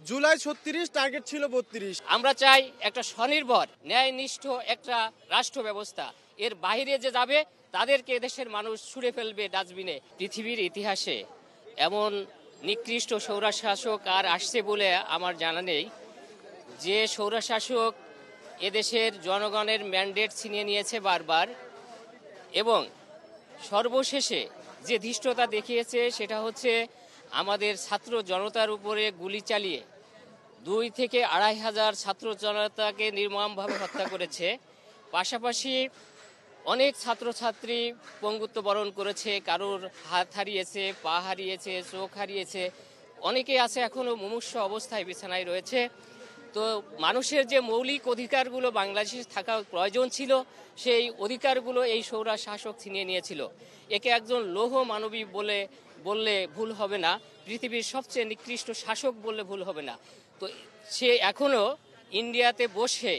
July ৩৬, target ছিল ৩২। আমরা চাই একটা স্বনির্ভর ন্যায়নিষ্ঠ একটা রাষ্ট্র ব্যবস্থা। এর বাইরে যে যাবে তাদেরকে দেশের মানুষ ছুঁড়ে ফেলবে ডাস্টবিনে। পৃথিবীর ইতিহাসে এমন নিকৃষ্ট স্বৈরশাসক আর আসছে বলে আমার জানা নেই, যে স্বৈরশাসক এদেশের জনগণের ম্যান্ডেট ছিনিয়ে নিয়েছে বারবার, এবং সর্বশেষে যে ধৃষ্টতা দেখিয়েছে সেটা হচ্ছে আমাদের ছাত্র জনতার উপরে গুলি চালিয়ে 2 থেকে 2,500 ছাত্র জনতাকে নির্মমভাবে হত্যা করেছে। পাশাপাশি অনেক ছাত্রছাত্রী পঙ্গুত্ব বরণ করেছে, কারোর হাত হারিয়েছে, পা হারিয়েছে, চোখ হারিয়েছে, অনেকে আছে এখনও মুমূর্ষ অবস্থায় বিছানায় রয়েছে। তো মানুষের যে মৌলিক অধিকারগুলো বাংলাদেশে থাকা প্রয়োজন ছিল, সেই অধিকারগুলো এই স্বৈর শাসক ছিনিয়ে নিয়েছিল। একে একজন লৌহ মানবী বললে ভুল হবে না, পৃথিবীর সবচেয়ে নিকৃষ্ট শাসক বললে ভুল হবে না। তো সে এখনও ইন্ডিয়াতে বসে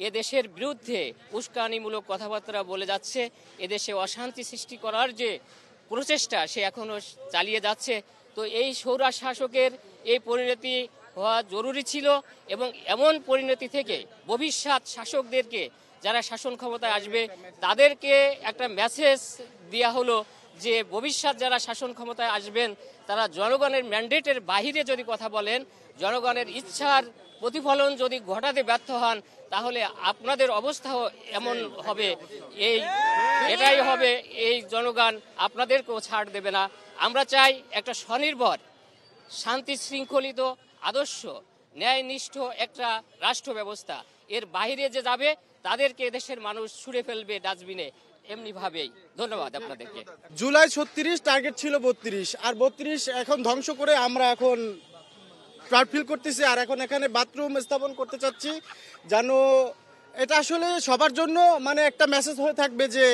এদেশের বিরুদ্ধে উস্কানিমূলক কথাবার্তা বলে যাচ্ছে। এদেশে অশান্তি সৃষ্টি করার যে প্রচেষ্টা সে এখনও চালিয়ে যাচ্ছে। তো এই স্বৈর শাসকের এই পরিণতি হওয়া জরুরি ছিল, এবং এমন পরিণতি থেকে ভবিষ্যৎ শাসকদেরকে যারা শাসন ক্ষমতায় আসবে তাদেরকে একটা মেসেজ দেওয়া হলো যে ভবিষ্যৎ যারা শাসন ক্ষমতায় আসবেন তারা জনগণের ম্যান্ডেটের বাহিরে যদি কথা বলেন, জনগণের ইচ্ছার প্রতিফলন যদি ঘটাতে ব্যর্থ হন, তাহলে আপনাদের অবস্থাও এমন হবে, এটাই হবে, এই জনগণ আপনাদেরকেও ছাড় দেবে না। আমরা চাই একটা স্বনির্ভর, শান্তি শৃঙ্খলিত, আদর্শ, ন্যায়নিষ্ঠ একটা রাষ্ট্র ব্যবস্থা। এর বাইরে যে যাবে তাদেরকে দেশের মানুষ ছুঁড়ে ফেলবে ডাস্টবিনে, এমনি ভাবেই। ধন্যবাদ আপনাদেরকে। জুলাই ৩৬, টার্গেট ছিল ৩২, আর ৩২ এখন ধ্বংস করে আমরা এখন প্রাউড ফিল করতেছি। আর এখন এখানে বাথরুম স্থাপন করতে চাচ্ছি, যেন এটা আসলে সবার জন্য মানে একটা মেসেজ হয়ে থাকবে যে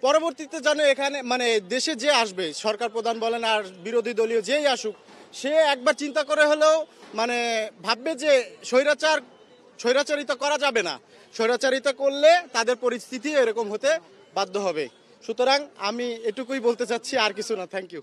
পরবর্তীতে যেন এখানে মানে দেশে যে আসবে, সরকার প্রধান বলেন আর বিরোধী দলীয় যেই আসুক, সে একবার চিন্তা করে হলেও মানে ভাববে যে স্বৈরাচারিতা করা যাবে না। স্বৈরাচারিতা করলে তাদের পরিস্থিতি এরকম হতে বাধ্য হবে। সুতরাং আমি এটুকুই বলতে চাচ্ছি, আর কিছু না। Thank you.